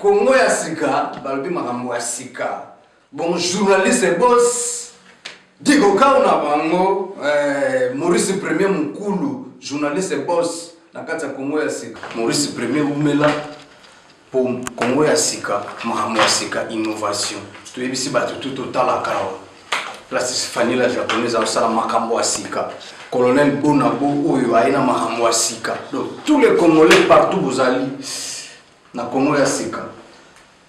Congo ya sika balobi makambo ya sika. Bon journaliste boss Digo kauna bango Maurice Premier Mukulu journaliste boss na kati ya Congo ya sika. Maurice Premier umela pour Congo ya sika makambo ya sika innovation. Tuyebisi bato tout total kawa. Place Fanny la japonaise au sala makambo ya sika. Colonel Bonabo oyo aina makambo ya sika. Donc tous les Congolais partout vous allez na Congo ya sika.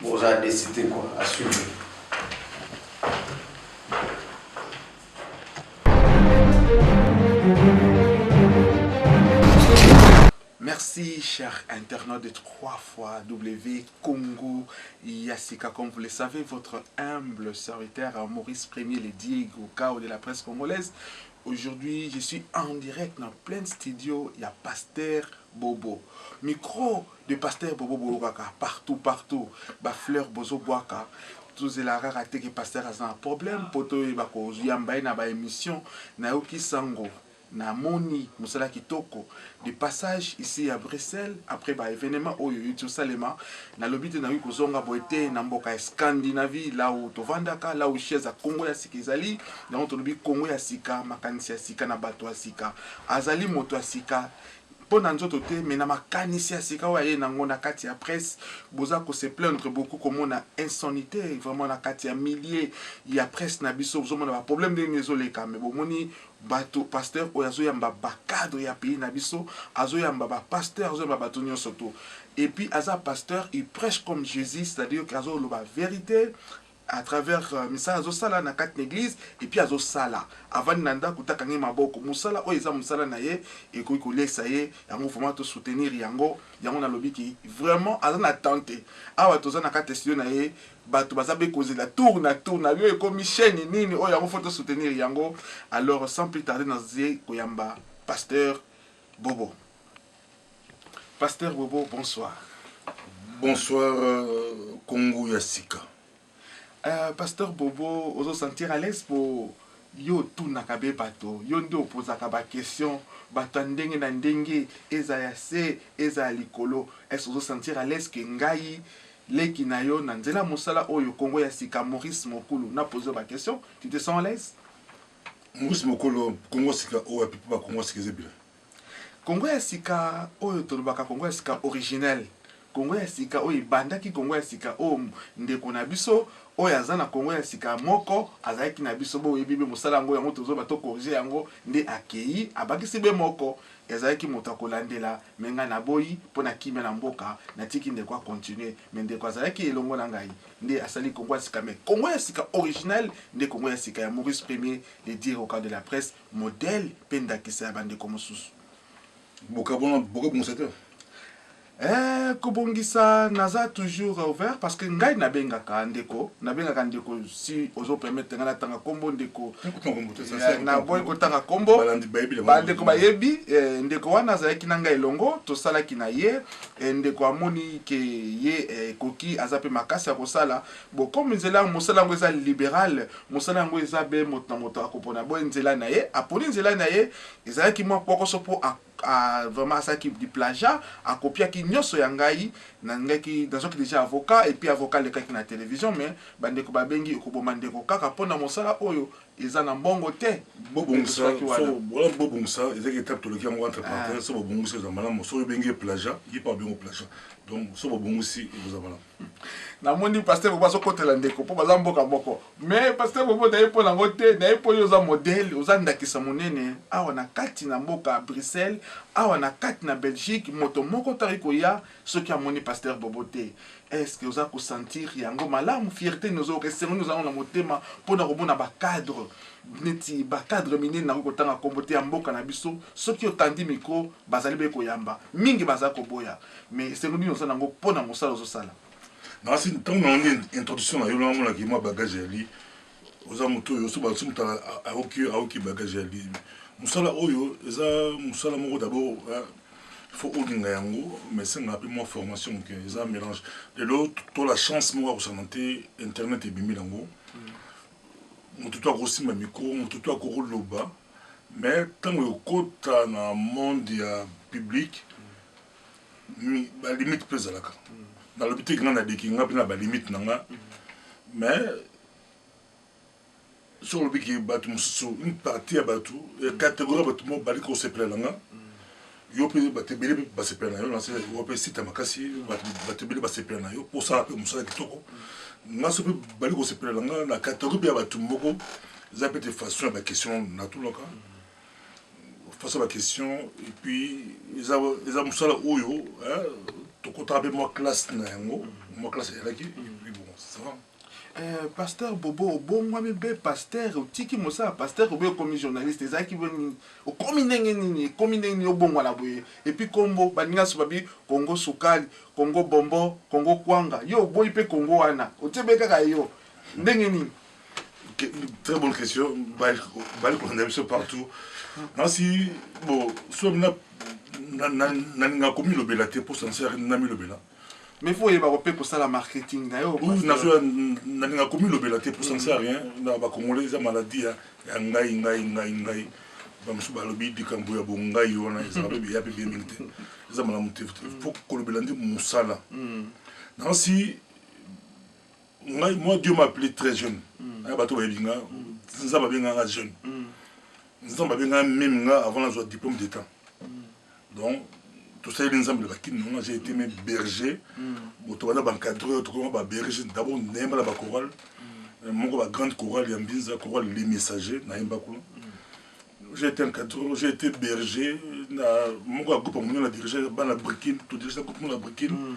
Vous avez décidé quoi à suivre. Merci, chers internautes de 3 fois W Congo Yassika. Comme vous le savez, votre humble serviteur Maurice Premier, le Diego Cao de la presse congolaise. Aujourd'hui, je suis en direct dans plein studio. Il y a Pasteur Bobo. Micro de Pasteur Bobo Bouraka. Partout. Fleur Bozo Boaka. Tous les rareté que Pasteur a un problème. Poto Bako Yamba na ba émission. Naoki Sango. Na moni musala kitoko de passage ici à Bruxelles après ba événement au YouTube Salema na lobite na kozonga boete na mboka Scandinavie là où tovandaka là où chez a Congo ya sika ezali na on lobi Congo ya sika makanisi ya sika na bato ya sika azali moto ya sika pona nzoto te mais na makanisi ya sika waye nango na kati ya presse boza ko se plaindre beaucoup comme on a insonité vraiment na kati ya milliers ya presse na biso bozo mona ba problème de nezoleka mais bomoni bato pasteur oyazo yamba ba cadre ya pays na biso azo yamba ba pasteur azo yamba bato nyonso to et puis aza pasteur il prêche comme Jésus c'est-à-dire qu'azo lo ba vérité à travers misa azo sala na kat l'église et puis azo sala avant nanda kutaka ngi maboko musala o eza musala na ye et ko lesa ye yango vraiment to soutenir yango na lobi ki vraiment aza na tenter awa toza na kat studio na ye bato bazabe causer la tour na yo e comme chaîne nini o yango faut soutenir yango alors sans plus tarder dans ze koyamba pasteur Bobo. Pasteur Bobo, bonsoir. Bonsoir Congo Yassika. Pasteur Bobo, vous vous sentir à l'aise pour yo tout nakabe bato, yo ndo posaka ba question, bato ndenge na ndenge, eza ya se, eza likolo, est-ce que vous vous sentir à l'aise que ngai leki na yo na nzela mosala oyo Congo ya sika Maurice Mokulu na posé ba question, tu te sens à l'aise? Maurice Mokulu Congo sika oyo pipo ba Congo sika zebila. Congo ya sika oyo tolobaka Congo ya sika originel. Congo ya sika oyo bandaki Congo ya sika o ndeko na biso oyo azana Congo ya sika moko azaki na biso bo yebibe mosala ngo yango tozo bato corriger yango nde akei abakisi be moko ezaki moto akolandela menga na boyi pona kimia na mboka na tiki ndeko a continuer mais ndeko azaki elongo na ngai nde asali Congo ya sika mais Congo ya sika original nde Congo ya sika ya Maurice Premier le dire au cadre de la presse modèle penda kisa bande comme sous Boka bon secteur. Kobongisa naza toujours ouvert parce que ngai nabengaka ndeko si ozo permettre ngana tanga kombo ndeko na boy ko tanga kombo bandeko bayebi ndeko wana azalaki na ngai longo to sala kina ye ndeko amoni ke ye koki azape makasi ya kosala bo comme nzela mosala ngo eza libéral mosala ngo eza be moto akopona bo nzela na ye aponi nzela na ye ezalaki mo poko so po vraiment ça qui du plagiat a copié qui nyoso ya ngai na ngai ki dans qui déjà avocat et puis avocat le qui na télévision mais bande ko babengi ko bomande ko kaka pona mosala oyo eza na mbongo te bobongisa so wala bobongisa ezaki étape to le qui entre parenthèses so bobongisa za malamu so bengi plagiat yi pas bengo plagiat donc so bobongisi vous avez na moni pasteur Bobo so kotela ndeko po baza mboka moko mais pasteur Bobo na yepo na ngote na yepo yo za modèle oza ndakisa monene awa na kati na mboka Bruxelles awa na kati na Belgique moto moko tariko ya ce qui a moni pasteur Bobo te est-ce que oza ko sentir yango malamu fierté nous au restaurant nous avons na motema pour na robona ba cadre neti ba cadre minene na ko tanga kombote ya mboka na biso ce qui otandi micro bazali be ko yamba mingi baza ko boya mais c'est nous nous nango pona mosala zo sala. Nasi tant na une introduction na yo na mona ki mo bagage ali oza moto yo so ba so mutala aoki bagage ali musala oyo eza musala moko d'abord il faut olinga yango mais c'est un peu moins formation que eza mélange de l'autre to la chance mo ko santé internet et bimi lango moto to ko ma micro moto to ko loba mais tant yo kota na monde ya public ba limite pesa la dans le but grand adiki nga pina ba limite nanga mais sur le but qui batu une partie à batu catégorie batu mo bali ko se plana nga yo pe batu beli ba se plana yo na se yo pe sita makasi batu beli ba se plana yo pour ça pe musala kitoko nga so pe bali ko se plana nga na catégorie ya batu moko za peut être façon ba question na tout le cas face à la question et puis ils ont musala oyo to kota be moi classe na yango moi classe ya laki et puis bon ça va pasteur Bobo bon moi be pasteur tiki mosa pasteur be comme journaliste za ki veni o komi nini o bon wala boye et puis kombo baninga so babi Congo sukali Congo bombo Congo kwanga yo boy pe Congo wana o tebe kaka yo ndenge nini. Très bonne question. On a vu partout. Non, si, bon, soit on a commis le bélaté pour s'en servir, on a mis le bélat. Mais il faut y avoir pour ça la marketing d'ailleurs. Oui, on a commis le bélaté pour s'en servir. On a congolais des maladies. Ngai. Bamusu balobi dikambo ya bongai wana ezaba bien bien milité. Ça m'a monté. Faut que le bélaté musala. Non, si moi Dieu m'a appelé très jeune. Bato babinga, nza babinga jeune. Nza babinga même avant la joie diplôme d'état. Donc tout ça les ensemble de la j'ai été même berger. Moto bana encadreur, to ba berger d'abord nemba la chorale. Mon ba grande chorale ya Mbinza, chorale les messagers na Mbakula. J'ai été encadreur, j'ai été berger na mon groupe mon la diriger bana Brikine, tout déjà groupe mon la Brikine.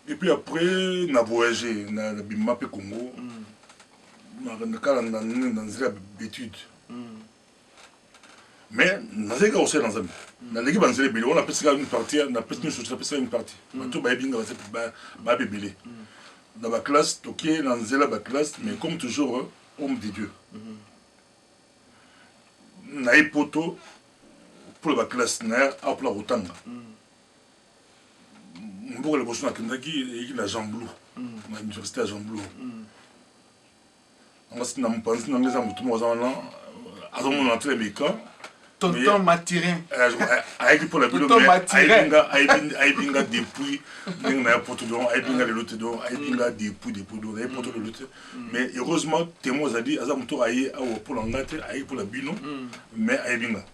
Et puis après, on a voyagé dans le Bimapé Congo. On a dans l'étude. Mais on a aussi dans un. On a on a pris une partie, on a pris une partie. Tout va bien dans la classe, toqué dans la classe, mais comme toujours, homme de Dieu. On a eu poteau pour la classe, on a pour la Rotanga. Pour les boissons à Kendaki, il y a Jean Blou, à l'université à Jean Blou. On a pensé dans les amis, tout le monde a mon entrée mes camps. Tonton Matirin. Avec pour la ville, Aïbinga depuis, Ninga Portodon, Aïbinga le Lotedon, Aïbinga depuis, Porto le Lote. Mais heureusement, témoins a dit, Azamuto Aïe, pour l'engate, Aïe pour la Bino, mais Aïbinga.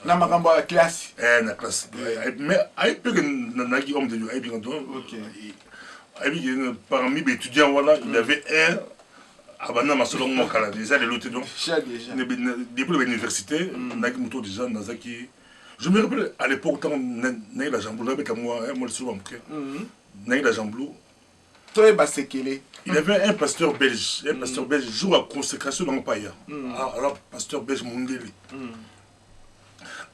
Na makamba la classe. Na classe. Mais Aïe peut que Nagi homme de Dieu, Aïbinga donc. Aïbinga parmi les étudiants, voilà, il y avait un. Abana Masolong Mokala, déjà les lots donc. Depuis l'université, on a déjà Nazaki. Je me rappelle à l'époque, quand on a eu la jamblou, avec moi, le souvent, on a eu la jamblou. Il y avait un pasteur belge, joue à consécration dans le pays. Alors, pasteur belge Mundeli.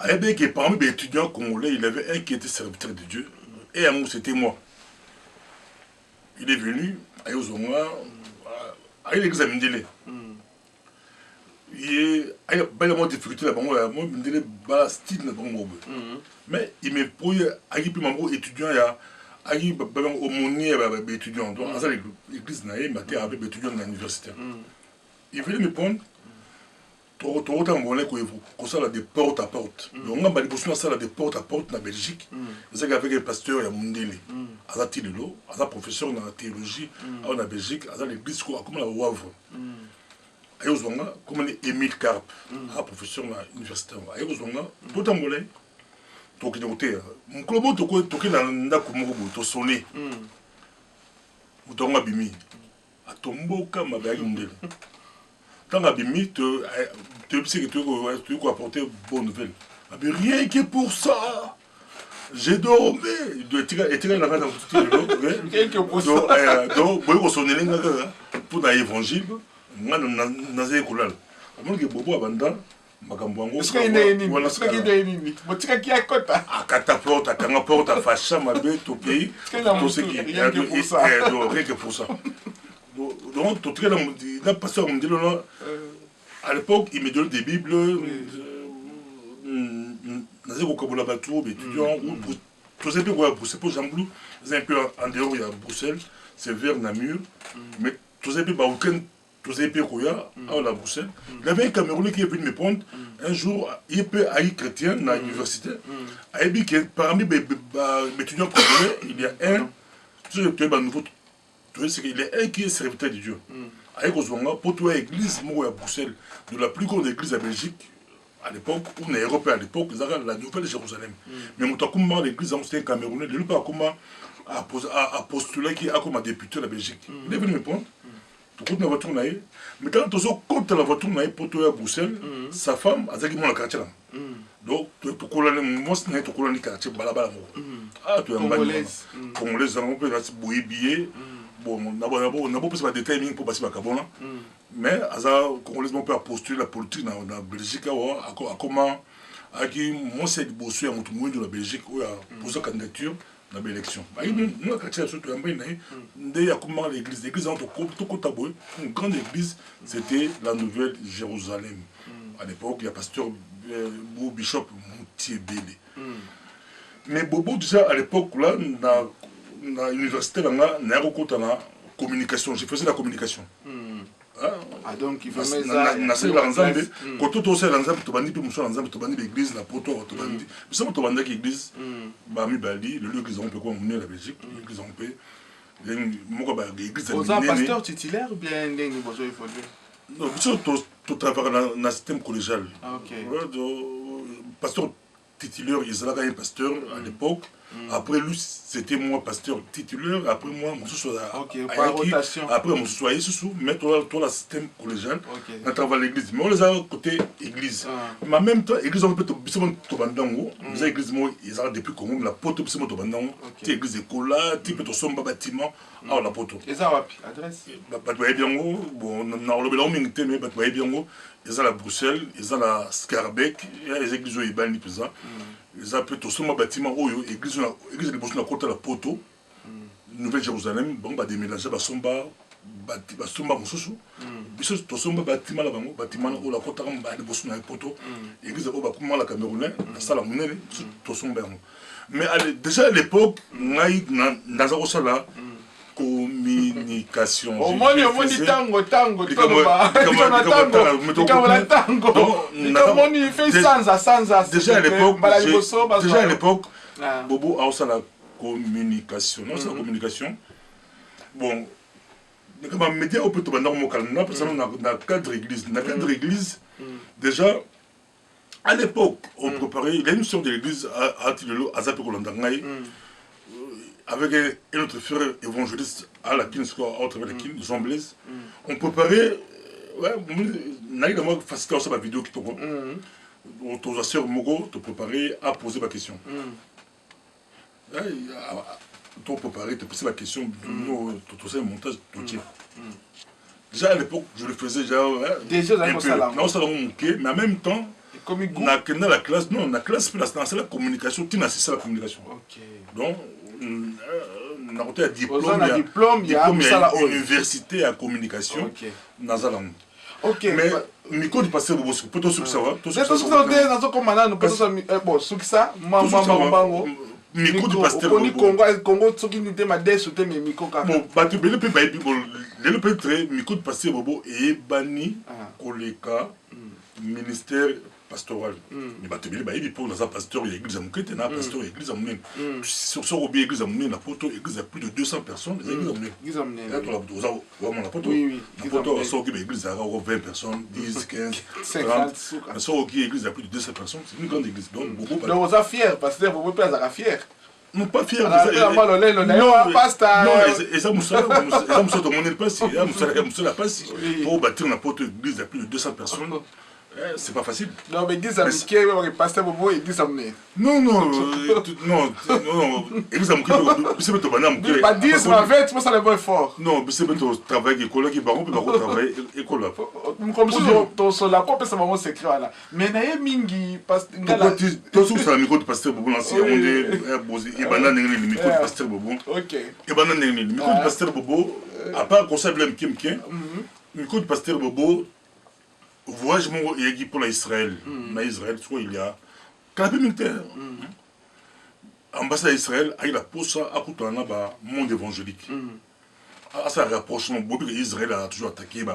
Et parmi les étudiants congolais, il y avait un qui était serviteur de Dieu, et un c'était moi. Il est venu à Yozonga. Il examine délai. Il a pas de difficulté là-bas. Moi, je me dis style là-bas. Mais il me prouve qu'il y a des étudiants, il y a des aumôniers étudiants. Donc, à l'église, il y a des étudiants dans l'université. Il voulait me prendre. Autant qu'on ça de porte à porte. Donc, on a des porte à porte en Belgique. C'est avec le pasteur à Mundele. À la Tililo, à la professeur en théologie, en Belgique, à l'église, comme à Wavre. À Yozonga, comme Émile Carpe, à professeur à l'université. À Yozonga, tout en mollet. Donc, il y a un club qui est dans la Kumuru, qui est sonné. Mouton Abimi. À Tomboka, ma bague Mundele. Quand Abimi te dit que tu peux apporter bonne nouvelle. Rien que pour ça, j'ai dormi. Et tu as la dans tout le rien que pour ça. Donc, pour l'évangile, on a dans les écoles. On a Bobo Abanda, Makambango. Est-ce qu'il y a une catapulta, à Facha, ma bête au pays. Rien que pour ça. Donc, tout le monde, il a passé à l'époque, il me donne des Bibles, des étudiants, tous ces pays, c'est pour Jean Blou, c'est un peu en dehors, il y a Bruxelles, c'est vers Namur, mais tous ces pays, tous ces pays, il y a Bruxelles. Il y avait un Camerounais qui est venu me prendre, un jour, il peut aller chrétien dans l'université, parmi les étudiants congolais, il y a un tu es un nouveau, c'est qu'il est un qui est serviteur de Dieu. Avec Ozwanga, pour toi, l'église à Bruxelles, de la plus grande église à Belgique, à l'époque, ou en Europe à l'époque, la nouvelle Jérusalem. Mais comment l'église, c'était un Camerounais, il n'a pas comment à postuler qui a comme député de la Belgique. Il est venu me prendre. Tu comptes la voiture, mais quand tu comptes la voiture pour toi à Bruxelles, sa femme a dit qu'il m'a quartier. Donc, tu connais le quartier, balabala. Ah, tu es un Congolaise. Congolaise, on peut bouiller billet. Bon, on n'a pas de détails pour passer à Cabona. Mais, Congolaise, on peut postuler la politique dans la Belgique. Comment, moi, c'est le bossu à mon tournoi de la Belgique, où il y a posé candidature. Dans l'élection. Nous, l'église, une grande église, c'était la Nouvelle Jérusalem. À l'époque, il y a pasteur Bishop Moutier-Bélé. Mais Bobo, déjà à l'époque, là, dans l'université, il y a la communication. J'ai fait la communication. Ah donc il faut mettre ça quand tu as l'ensemble tu bandi puis l'ensemble tu bandi l'église la poto tu bandi mais ça tu bandi l'église bah mi bali le l'église on peut quoi mener la Belgique l'église on peut moi bah l'église aux pasteur titulaire ou bien ndenge besoin évoluer non tu travailles dans un système collégial OK pasteur titulaire il a un pasteur à l'époque. Après lui, c'était moi pasteur titulaire. Après moi, je suis par rotation. Après, je suis sous mais toi, le système collégial, on travaille l'église. Mais on les a côté église. Mais en même temps, l'église, on peut te bandango. Les églises, ils ont depuis Congo, la pote, c'est mon bandango. Tu église école là, tu peux te somber bâtiment. Ah, la pote. Et ça, adresse Batouaye Biango, bon, on a le minute, mais Batouaye Biango, ils ont la Bruxelles, ils ont la Scarbeck, les églises, ils ont les ça. Ils ont plutôt somber bâtiment, l'église de Boston à côté de la poteau, Nouvelle Jérusalem, bon, bah déménager, bah somba, mon sous, bisous, to somba bâtiment là, bâtiment où la côte de Boston à poteau, l'église de Oba, comment la Camerounais, la salle à monnaie, to somba. Mais déjà à l'époque, on a eu dans un sala communication. Au moins, tango, tango, déjà à l'époque, Bobo a aussi la communication. Non, c'est la communication. Bon, les médias ont pu te banner au calme. Parce que dans le cadre église, déjà, à l'époque, on préparait, il y a une sorte de l'église à Tilelo, à Zapekolandangaï, avec un autre frère évangéliste à la Kinsko, à travers la Kin, Jean Blaise. On préparait, on a eu facilité aussi la vidéo qui te voit. Ton soeur Mogo te préparer à poser ma question. Tu préparer, te poser la question, tu sais, montage, tu déjà à l'époque, je le faisais déjà un peu. Non, ça mais en même temps, dans la classe, non, la classe, c'est la communication, tu n'as c'est la communication. Donc, on a un diplôme, il y a une université à communication dans la langue. Mais micro du pasteur Bobo, peut être savoir. Micro du pasteur Bobo et banni Koleka ministère pastoral. Mais batubili ba ibi pour la pasteur l'église amukete na pasteur l'église amune. Sur l'église amune la poto église a plus de 200 personnes, l'église amune. Là tu la vraiment la poto. La poto sur l'église a 20 personnes, 10, 15, 50. Sur l'église a plus de 200 personnes, c'est une grande église. Donc Bobo donc on est fier pasteur Bobo peut être fier. Non, pas fier. Non, et ça, Moussa, de mon passe, Moussa passe pour bâtir n'importe église à plus de 200 personnes. C'est pas facile. Non, mais église amicale, pasteur Bobo, église amenée. Non, église amicale, c'est pas tout pas 10, ma vête, c'est ça le bon fort. Non, c'est pas tout travail école qui va travailler école. Comme si ton sol la copie, c'est vraiment secret là. Mais naïe mingi, parce que tu es sur le micro de pasteur Bobo, l'ancien, on est banane le micro de pasteur Bobo. Ok. Et banane le micro de pasteur Bobo, à part qu'on s'appelle Mkimkin, le micro de pasteur Bobo. Voyage pour l'Israël. En Israël, tu vois, il y a Calabé militaire. Ambassade d'Israël, il a posé à côté de monde évangélique. À ça rapprochement, Israël a toujours attaqué,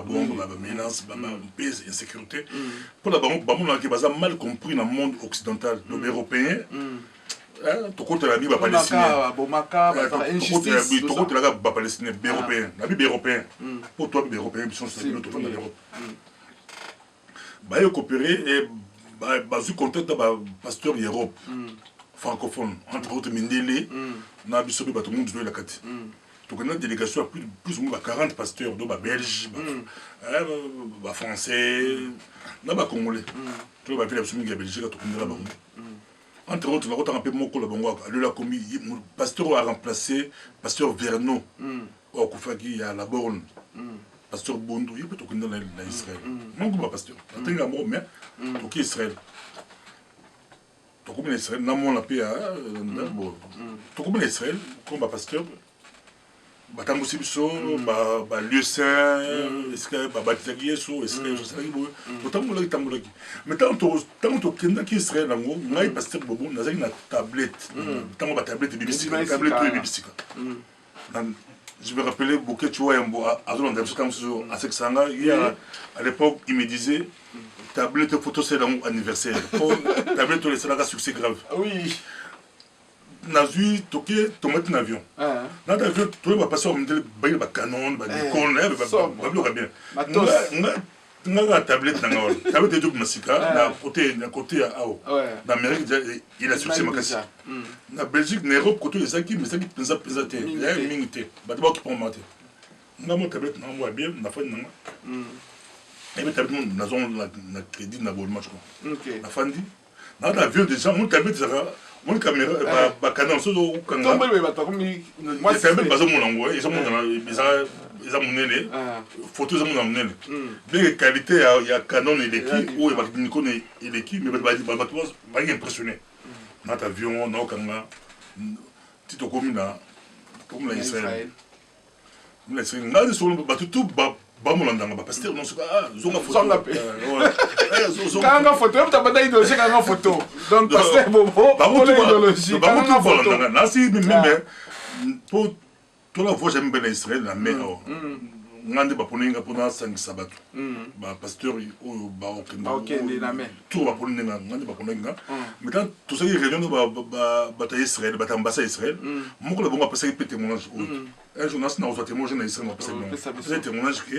menace, paix, insécurité. Pour la banque, qui a mal compris dans le monde occidental, les Européens, tokotela mi bapalestinien bomaka injustice tokotelaka bapalestinien baeuropéen na bibe européen mpo to bibe européen biso tofanda na europe baye coopéré et bazwi contact na bapasteur ya europe francophone entre autres mindele na biso mpe bato mundu toyelaka te tokenda délégation ya plus ou moins 40 pasteurs do babelge bafrançais na bacongolais to bavile ya biso mingi ya belgique tokendela bango entre autres nakotanga mpe moko la bango alela komi pasteur oyo a remplacé pasteur verno oyo akufaki ya la borne pasteur bondo ye mpe tokenda na israel mango bapasteur atenga moko mais toki israel tokomi na israel namona mpe tokomi na israel comme bapasteur batambusi biso balieu saint esika babatisaki yesu esika yesu asalaki boye totambolaki mais ntango tokendaki israel yango ngai paster bobo nazalaki na tablette ntango batablette ebibisika tablette oyo ebibisika je me rappelais Bouquet Chouayambo à Sexanga. À l'époque, il me disait tablette photo c'est l'anniversaire. Tablette c'est un succès grave. Oui. Nazu toqué tomate un avion. Dans l'avion, tu vas passer au modèle de canon, de bien. La tablette est de Massika, na côté à Ao. Dans l'Amérique, il a succès Makassi. Na Belgique, n'Europe, côté des acquis, mais ça qui pensa pesate. Il y a une minute. D'abord qui prend maté. Na mo tablette na moi bien, na fin na. Et bien tablette na zone na crédit na abonnement je crois. OK. Na fandi. Na l'avion déjà mon tablette ça mon caméra canon so do kanga. Tombe le bato comme moi c'est même pas mon langue, ils ont ils ont monné photos ils ont monné bien qualité il y a canon et l'équipe ou Nikon et l'équipe mais ba impressionné notre avion na kanga tito comme na Israël na Israël ngali so ba tout ba molandanga ba pasteur non so zonga photo kanga photo même ta bataille de kanga photo donc pasteur bobo ba idéologie kanga photo na si même pour to la voix j'aime bien Israël na mais ngande ba poninga pona sangisa bato ba pasteur oyo ba okende na mais tout ba poninga ngande ba poninga maintenant tout ça réunion ba ta Israël ba ta ambassade Israël moko la bonga passer pété témoignage un journaliste na reçoit témoignage na Israël passer témoignage que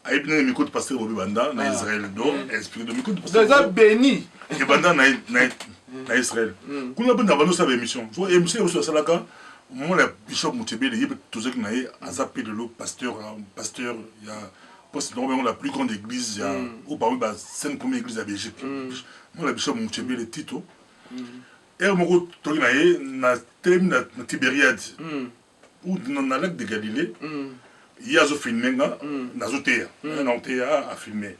ayi bien micro de pasteur bobi banda na Israël donc esprit de micro de pasteur déjà béni et banda na Israël kuna banda bano sa émission so émission so salaka moi le bishop Moutébé il tout ce qui n'a azapé de l'eau pasteur il y a parce que la plus grande église il y a ou parmi les 5 premières églises à Belgique moi le bishop Moutébé le Tito et moi tout na thème na Tibériade ou dans le lac de Galilée il y a zo filmé na zotea na otea a filmé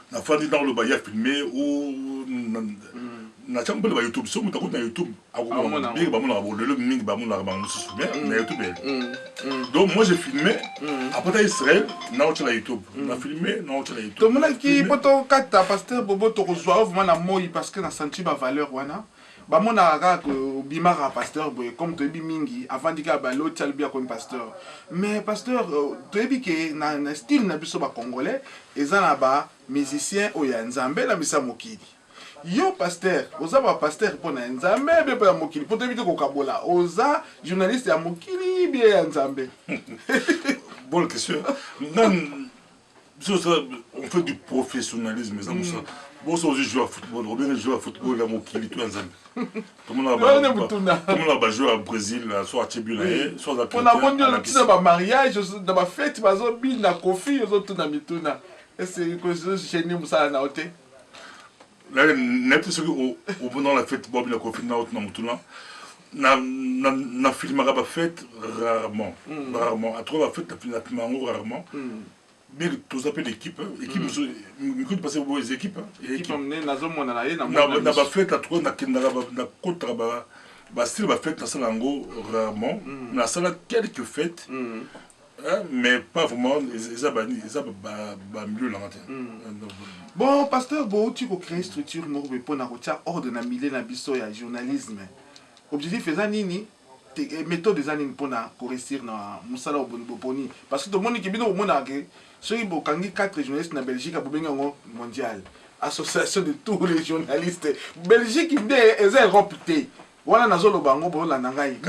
na fandi dans le baya filmé ou na chambre de YouTube so muta na YouTube akoma bien ba mona bolelo mingi ba mona ba mususu na YouTube donc moi j'ai filmé après Israël na autre la YouTube na filmé na autre la YouTube to mona ki poto kata pasteur bobo to kozwa vraiment na moi parce que na senti ba valeur wana ba mona ka ko bimara pasteur boy comme to bi mingi avant dika ba l'autre bien comme pasteur mais pasteur to ebi ke na style na biso ba congolais ezana ba musicien oya nzambe la misa mokili yo pasteur oza ba pasteur pona nzambe be pa mokili poto bito ko kabola oza journaliste ya mokili bien ya nzambe bonne question on fait du professionnalisme ça ça bon ça aussi jouer à football on bien jouer à football la mokili tout nzambe tout le monde va jouer au Brésil soit à Tchibula soit à on a bon Dieu ba mariage dans ba fête bazo bin na kofi zo tout na mituna et c'est que je gêné musa na hote là n'importe ce que au pendant la fête Bob la kofi na hote na mutuna na filmera ba fête rarement à trop la fête la filmera rarement mais tous appellent l'équipe équipe nous passer aux équipes équipe emmener na zone mona na na ba fête à trop na kendara na contre ba style ba fête na salango rarement na sala quelques fêtes mais pas vraiment ils ba milieu là bon pasteur bo tu ko créer structure morbe pour na rotia ordre na milieu na biso ya journalisme objectif eza nini méthode eza nini pour na corriger na musala oboni parce que tout le monde qui bino mona ke soki bokangi 4 journalistes na Belgique abobenga ngo mondial association de tous les journalistes Belgique est Europe te wana nazolo bango bolanda ngai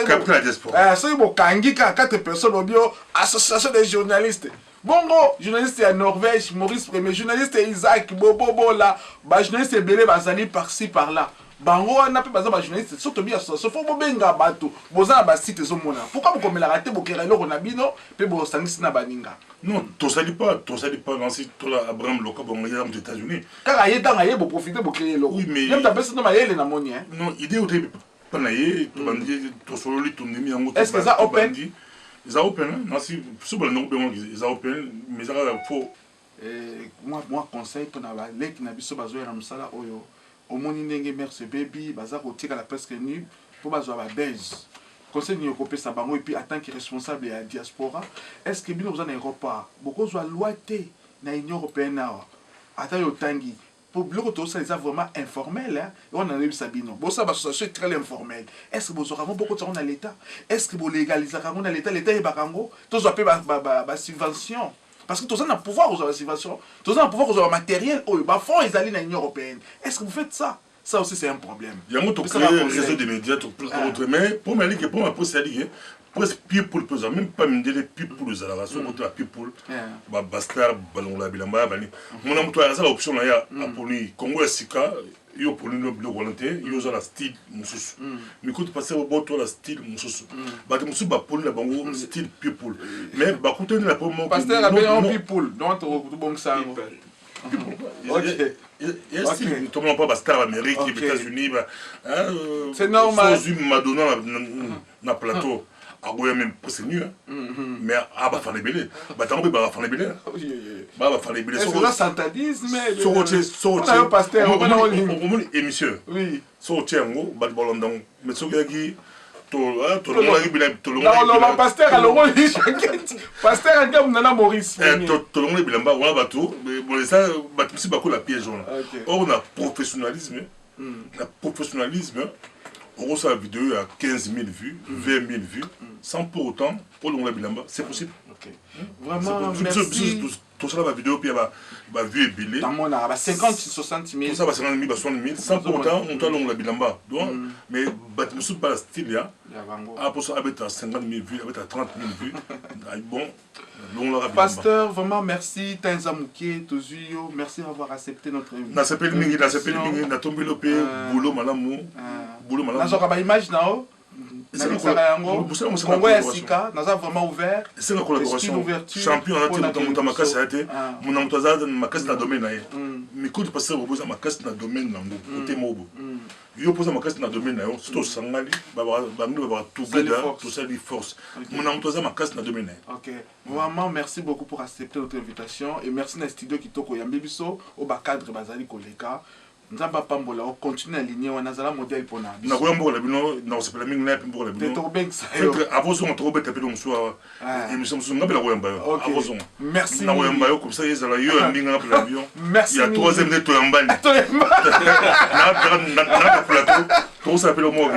capitaine diaspora soki bokangi ka 4 personnes obio association des journalistes bongo journaliste ya Norvège Maurice Premier journaliste Isaac Bobobola ba journaliste belé bazali par-ci par-là bango wana pe baza ba journaliste surtout bien association faut bobenga bato bozana ba site ezomona pourquoi bokomela raté bokera eloko na bino pe bosangisi na baninga non tosali pas dans si tola Abraham Loka bon ya aux États-Unis kaka yetanga ye bo profiter bo créer eloko oui mais même ta personne ma yele na moni hein non idée au début pas na ye to bandi to solo li to nemi yango est-ce que ça open ils ont open non si souvent non ben ils ont open mais ça faut moi conseil to na ba leki na biso bazo ya musala oyo omoni ndenge merci baby baza kotika la presque nu pour bazo ba beige conseil ni kopesa bango et puis en tant que responsable ya diaspora est-ce que bino vous en aéroport beaucoup zo loi té na union européenne ata yo tangi pour bloquer tout ça c'est vraiment informel hein on a eu ça bino bon ça c'est très informel est-ce que vous aurez beaucoup de dans l'état est-ce que vous légalisez quand on a l'état et bakango tous va payer ba subvention parce que tous on a pouvoir aux subventions tous on a pouvoir aux matériel ou ba fonds ils allaient dans l'Union européenne est-ce que vous faites ça ça aussi c'est un problème il y a un autre réseau de médias tout autre mais pour me dire que pour ma poste c'est presque people pour même pas me dire people les alarations contre la people ba bastar balon la bilamba bani mon am toi ça l'option là ya pour ni Congo Sika yo pour ni le volonté yo za la style mususu mais quand passer au bord toi la style mususu ba mususu ba pour la bango style people mais ba côté la pour mon pasteur a bien people donc tout bon ça OK tout le monde pas bastar Amérique les États-Unis c'est normal Madonna na plateau agoya même c'est mieux mais aba fallait belé ba tango ba fallait belé ba fallait belé c'est ça santanisme so pasteur on a une émission oui so tiango ba bolondang mais so yaki to longa bila to longa non pasteur alors pasteur ngam nana Maurice to longa bila ba wa bato bon ça ba tout ba ko la piège on a professionnalisme on reçoit la vidéo à 15 000 vues, 20 000 vues, sans pour autant, pour le bilamba, c'est possible. Vraiment, merci. Tout ça, la vidéo, puis la vue est bilée. Dans mon art, 50 60 000. Tout ça, 50 000, 60 000, sans pour autant, on doit le bilamba. Mais, je ne suis pas style, là. Après ça, avec 50 000 vues, avec 30 000 vues. Bon, pasteur, vraiment merci. Tanza Mouké, Tozuyo, merci d'avoir accepté notre invitation. Na tombé le pays, boulot, madame. Boulot, madame. Nous avons une image là-haut. Congo ya Sika, nous avons vraiment ouvert. C'est la collaboration. Champion, on a été dans ma casse, mon amtoza dans ma casse dans le domaine. Mais quand tu passes au bout de ma casse dans le domaine, côté mobile. Yo pose ma casse dans le domaine, c'est tout sangali, tout ça les forces. Mon amtoza ma casse dans le domaine. Ok, vraiment merci beaucoup pour accepter notre invitation et merci à studio Kitoko Yambibiso au bas cadre Bazali Koleka. Nzamba pambola o continue aligné on azala modèle pour na na ko mbola bino na sepela mingi na pimbo la bino to ben ça avozo on trouve taper donc soit émission sur ngabela ko yamba avozo merci na ko yamba comme ça yezala yo mingi na l'avion merci il y a troisième de to yambani na plateau tout s'appelle au mot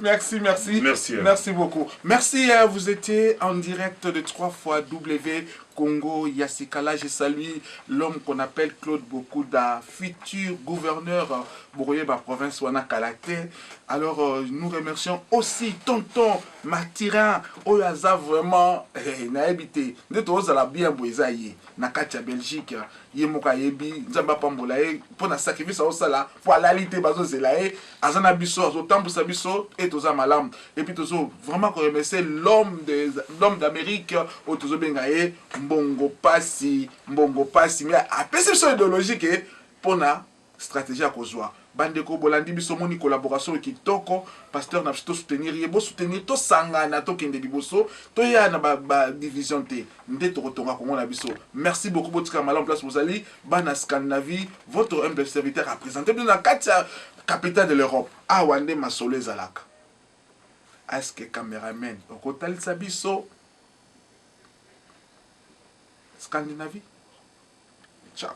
merci beaucoup merci vous étiez en direct de 3 fois W Congo Yasika. Là, je salue l'homme qu'on appelle Claude Bokouda, futur gouverneur de la province Wana Kalate. Alors, nous remercions aussi Tonton Mathirin, Oyaza vraiment, na habité. Nous tous à la bien boisaïe, na Katia Belgique, Yemoka Yebi, Nzamba Pambolae, pour na sacrifice au sala, pour la lité bazo zelae, Azana Bisso, Azotambu Sabisso, et Toza Malam. Et puis Tozo, vraiment qu'on remercie l'homme d'Amérique, au Tozo Bengaye, Mbongo Passi, mais après c'est une idéologique pour la stratégie à Kozwa. Bandeko Bolandi biso moni collaboration qui toko pasteur na to soutenir yebo soutenir to sangana to kende biboso to ya na ba division te nde to kotonga Congo na biso. Merci beaucoup botika malam place Mozali bana Scandinavie votre humble serviteur a présenté dans la capitale de l'Europe a wande masolo ezalaka. Est-ce que cameraman okotal sabiso Scandinavie. Ciao.